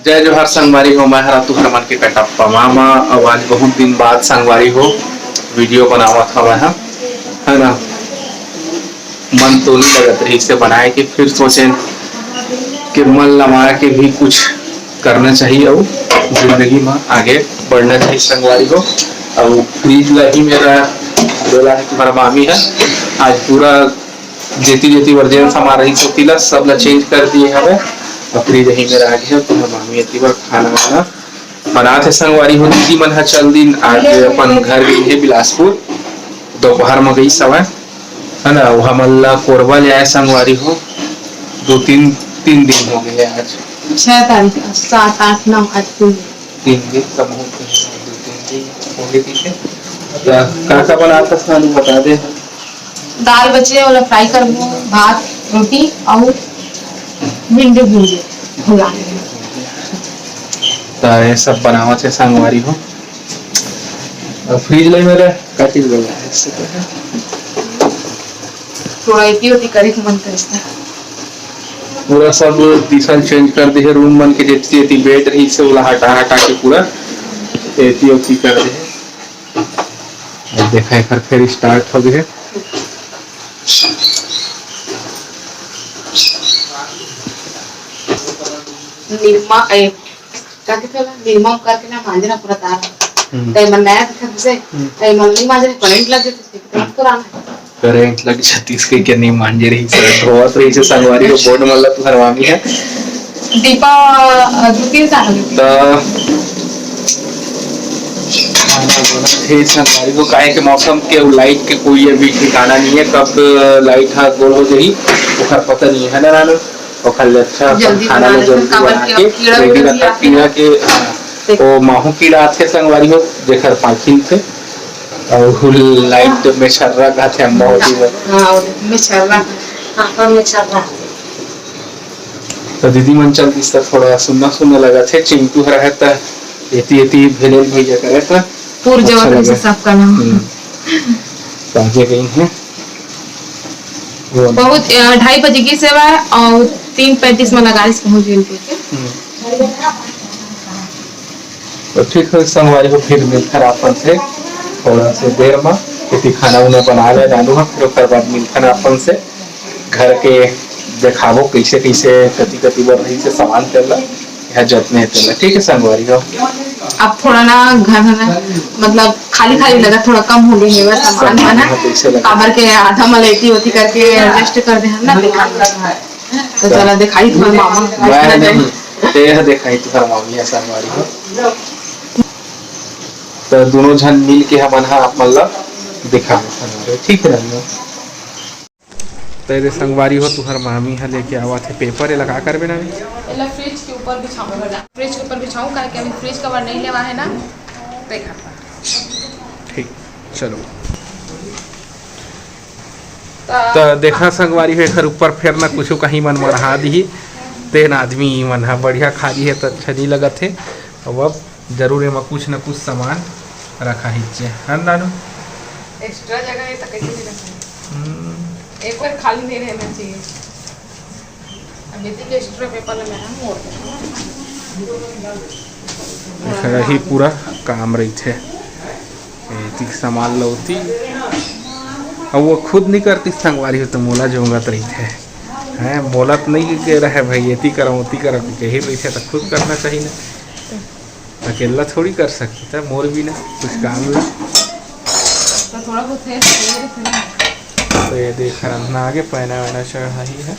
जय जोहार संगवारी हो। मैं हरा तुहर मन के कटप्पा मामा। अब आज बहुत दिन बाद संगवारी हो वीडियो बनावत हवा है ना। मन तो नहीं लगत रही से बनाए के, फिर सोचे कि मन लगा के भी कुछ करना चाहिए और जिंदगी में आगे बढ़ना चाहिए संगवारी हो। और फ्रिज लगी मेरा बोला है तुम्हारा मामी है आज पूरा जेती जेती वर्जन सामान रही सोतीला सब ला चेंज कर दिए हमें। और फ्रिज यही मेरा आ गया तो मामी इतनी बार खाना वाना बनाते संगवारी हो। दीदी मन है चल दिन आज अपन घर गई है बिलासपुर, दोपहर में गई समय है ना। वहाँ मल्ला कोरबा ले आए संगवारी हो। तीन दिन हो गए आज। 6 तारीख 7 8 9 आज 3 दिन कम हो गए। काका बनाता खाना बता दे। दाल बचे वाला फ्राई करबो, भात रोटी और भिंडी भूजे भुला तो ये सब बनावत है संगवारी हो। फ्रिज ले मेरे काटी लगा है इससे थोड़ा इतनी होती करे कि मन करता पूरा सब दिशा चेंज कर दे। रूम मन के जितनी थी बेड रही से वाला हटा हटा के पूरा एती ओती कर दे। अब देखा है फिर स्टार्ट हो गए। निर्मा क्या कहते हैं निर्मा करके ना मांजना पूरा तार कई मन नया दिखा से कई मन नहीं मांजने करंट लग जाती है तो पुराना करंट लग जाती इसके क्या नहीं मांजे रही सर धोवत रही से संगवारी को बोर्ड मल्ला तू हरवामी है दीपा दूसरी साल संगवारी को काहे के मौसम के लाइट के कोई अभी ठिकाना नहीं है, कब लाइट हाथ गोल हो जाही ओखर पता नहीं है ना नानो। ओखर अच्छा खाना में जल्दी बना के रेडी रखा कीड़ा के ओ माहू कीड़ा आथे संगवारी हो जेखर पाखिन थे और लाइट में छर्रा का थे अम्मा होती है। हां में छर्रा हां में छर्रा तो दीदी मन चल दिस थोड़ा सुनना सुनना लगा थे चिंटू रहता एती एती भेले भेजा करे था पूर जवाब से सब का नाम पहुंचे गई हैं बहुत 2:30 बजे की सेवा है और 3:35 में लगारिस पहुंच गई थी। तो ठीक है संगवारी को फिर मिलकर अपन से थोड़ा से देर में किसी खाना उन्हें बना ले डालू है फिर उसके बाद मिलकर अपन से घर के दिखावो कैसे कैसे कति कति बार रही से सामान चल रहा है जतने चल ठीक है संगवारी हो। अब थोड़ा ना घर ना मतलब खाली खाली लगा थोड़ा कम हो गई है सामान बना काबर के आधा मलेटी होती करके एडजस्ट कर दे हम ना दिखा तो चला दिखाई तुम्हारे मामा मैं दिखाई तुम्हारे मामी है संगवारी हो। तो दोनों जन मिल के हम आप मतलब दिखा ठीक है ना। तेरे संगवारी हो तुहर मामी है लेके आवा थे पेपर लगा कर बिना एला फ्रिज के ऊपर बिछाऊंगा फ्रिज के ऊपर बिछाऊं करके अभी फ्रिज कवर नहीं लेवा है ना देखा ठीक चलो। तो देखा संगवारी हो घर ऊपर फिर ना कुछ कहीं मन मढ़ा दी तेन आदमी मन हा बढ़िया खा दी है तो अच्छा नहीं लगा थे। अब जरूर है कुछ न कुछ सामान रखा ही है नानू एक्स्ट्रा जगह है तो कैसे रखा एक बार खाली नहीं रहना चाहिए। अभी तक एक्स्ट्रा पेपर में हम मोड़ ही पूरा काम रही थे एतिक सामान लौती अब वो खुद नहीं करती संगवारी हो तो मोला जोंगत रही थे हैं मोलत नहीं के रहे भाई एती करो यही रही थे तो खुद करना चाहिए ना अकेला थोड़ी कर सकती था मोर भी ना कुछ काम ला तो थोड़ा बहुत है तो ये देख रहा आगे पहना वहना चढ़ा ही है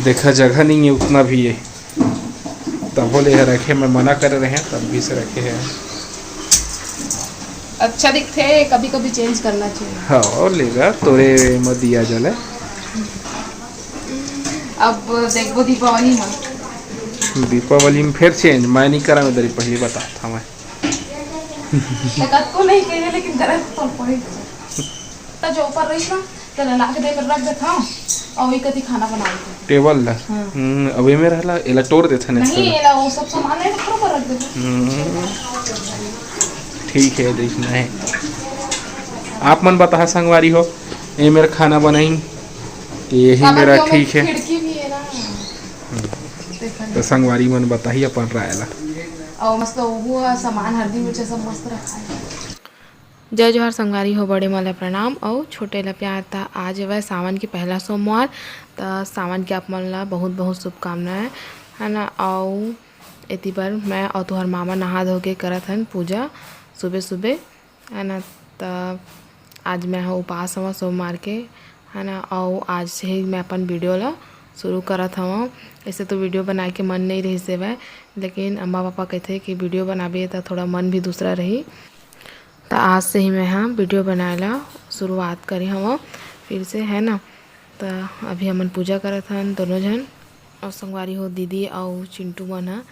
देखा जगह नहीं है उतना भी है तब बोले रखे मैं मना कर रहे हैं तब भी से रखे हैं अच्छा दिखते कभी कभी चेंज करना चाहिए। हाँ और लेगा तोरे मत दिया जले अब देखो दीपावली में फिर चेंज मैं नहीं करा उधर पहले बता था मैं को नहीं कह लेकिन गलत तो पड़ी तो जो ऊपर रही ना तो ला के देकर रख देता हूं और वही कति खाना बना देते टेबल ला अबे में रहला एला तोड़ देता नहीं एला वो सब सामान है तो ऊपर रख देता ठीक है देखना है। आप मन बता संगवारी हो ये मेरा खाना बनाई यही मेरा ठीक है। खिड़की भी है ना तो संगवारी मन बताही अपन राय ला। और मस्त वो सामान हल्दी मिर्च सब मस्त रखा है। जय जोहार संगवारी हो, बड़े वाला प्रणाम और छोटे ला प्यार। था आज है सावन के पहला सोमवार, तो सावन के आप मन ला बहुत बहुत शुभकामनाएं है ना। और इति पर मैं और तुहर मामा नहा धो के करत हन पूजा सुबह सुबह है ना। तो आज मैं उपास हवा सोमवार के है ना। और आज से ही मैं अपन वीडियो ला शुरू करत हवा। ऐसे तो वीडियो बनाए के मन नहीं रही से वह, लेकिन अम्मा पापा कहते कि वीडियो बनाबे तो थोड़ा मन भी दूसरा रही। तो आज से ही मैं हाँ वीडियो बनाए ला शुरुआत करी हवा फिर से है ना। तो अभी हमन पूजा करत हन दोनों जन, और संगवारी हो दीदी और चिंटू मन हा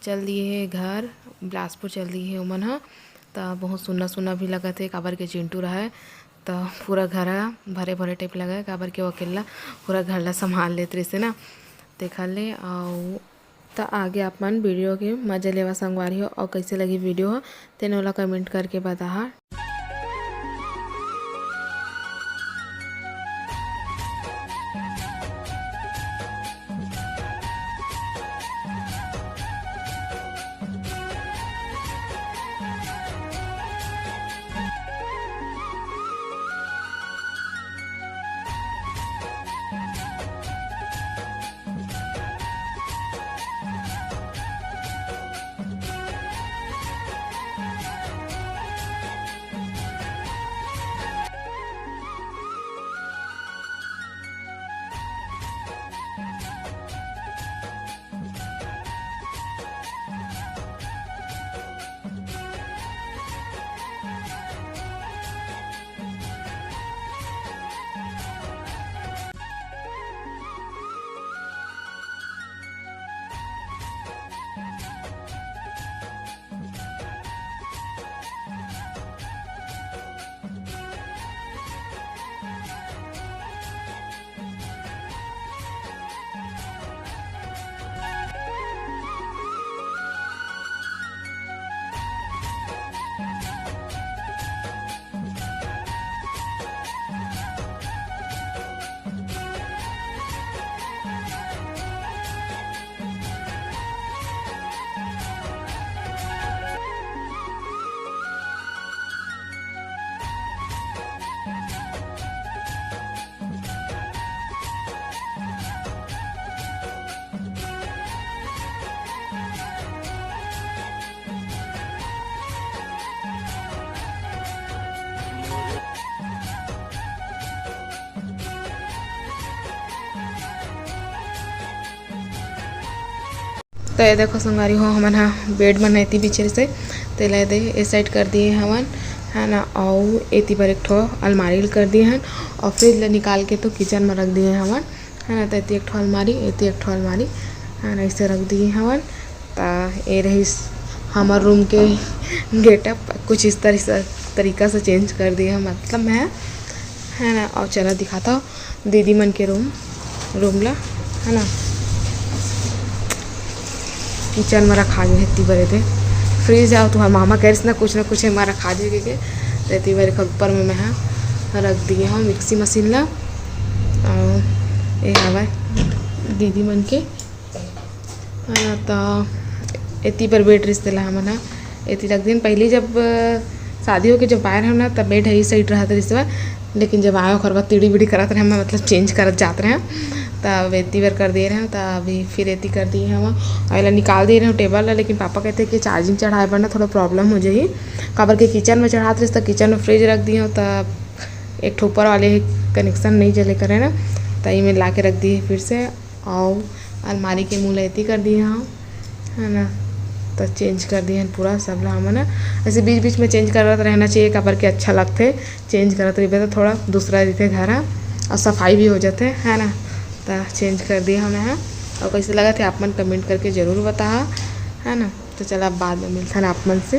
चल दिए है घर, बिलासपुर चल दिए है ओमन हा। तो बहुत सुना सुना भी लगा थे काबर के चिंटू रहा है, तो पूरा घर भरे भरे टाइप लगा है काबर के वो अकेला पूरा घर ला संभाल लेते रहे से ना देखा ले। और तो आगे अपन वीडियो के मजा लेवा संगवारी हो, और कैसे लगी वीडियो हो तेने वाला कमेंट करके बता। तो ये देखो संगवारी हो हमन हाँ बेड बनाती पीछे से तो ला दे इस साइड कर दिए हमन है ना। और एती पर एक ठो अलमारी कर दिए हैं, और फ्रिज ला निकाल के तो किचन में रख दिए हमन है ना। तो एती एक ठो अलमारी, एती एक ठो अलमारी है ना, ऐसे रख दिए हमन। तो ये रही हमार रूम के गेटअप, कुछ इस तरीका से चेंज कर दिए हैं मतलब मैं है ना। और चला दिखाता हूँ दीदी मन के रूम ला है ना। किचन में रखा जो इतनी बड़े थे फ्रिज आओ तो मामा कह ना कुछ हमारा खा जे के रहती बड़े का ऊपर में मैं रख दिए हूँ मिक्सी मशीन ला। और ये हवा दीदी मन के है ना। तो इतनी पर बेड रिश्ते ला हम ना इतनी रख दिन पहले जब शादी हो के जब आए रहे ना तब बेड है सही रहा था रिश्ते, लेकिन जब आए खरबा तिड़ी बिड़ी करते रहे हम मतलब चेंज करत जाते रहे। तब एती बार कर दे रहे हैं, तो अभी फिर एती कर दिए हम और निकाल दे रहे हो टेबल ला। लेकिन पापा कहते हैं कि चार्जिंग चढ़ाए पर ना थोड़ा प्रॉब्लम हो जाएगी काबर के किचन में चढ़ाते रहे तो किचन में फ्रिज रख दिए हो, तब एक ठोपर वाले कनेक्शन नहीं चले करे ना, तो ये में ला के रख दिए फिर से। और अलमारी के मुँह एती कर दिए हम है ना। तो चेंज कर दिए हैं पूरा सब ला हम ना। ऐसे बीच बीच में चेंज करते रहना चाहिए काबर के अच्छा लगते चेंज करते रहे तो थोड़ा दूसरा रहते घर और सफाई भी हो जाते है ना। तो चेंज कर दिया हमें यहाँ, और कैसे लगा थे आप मन कमेंट करके ज़रूर बता है ना। तो चलो अब बाद में मिलता है आप मन से।